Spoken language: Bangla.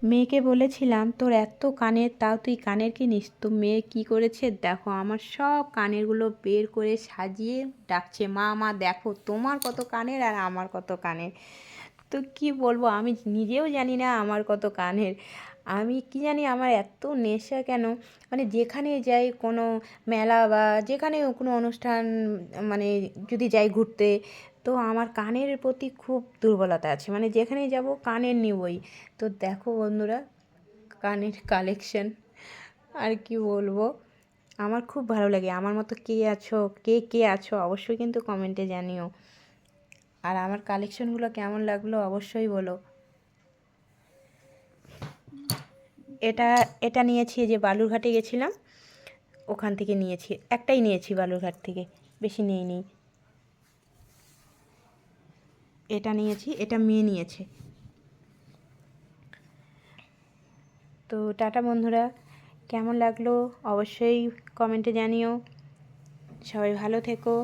মেয়েকে বলেছিলাম তোর এত কানের, তাও তুই কানের কিনিস? তো মেয়ে কি করেছে দেখো, আমার সব কানেরগুলো বের করে সাজিয়ে ডাকছে, মা মা দেখো তোমার কত কানের আর আমার কত কানের। তো কি বলবো, আমি নিজেও জানি না আমার কত কানের। আমি কি জানি আমার এত নেশা কেন, মানে যেখানে যাই কোনো মেলা বা যেখানে কোনো অনুষ্ঠান, মানে যদি যাই ঘুরতে, তো আমার কানের প্রতি খুব দুর্বলতা আছে, মানে যেখানেই যাব কানের নিবই। তো দেখো বন্ধুরা, কানের কালেকশন আর কি বলবো, আমার খুব ভালো লাগে। আমার মতো কে আছো, কে কে আছো অবশ্যই কিন্তু কমেন্টে জানিও। আর আমার কালেকশনগুলো কেমন লাগলো অবশ্যই বলো। এটা এটা নিয়েছি যে বালুরঘাটে গেছিলাম, ওখান থেকে নিয়েছি, একটাই নিয়েছি বালুরঘাট থেকে, বেশি নিইনি। এটা নিয়েছি, এটা মেয়ে নিয়েছে। তো টাটা বন্ধুরা, কেমন লাগলো অবশ্যই কমেন্টে জানিও। সবাই ভালো থেকো।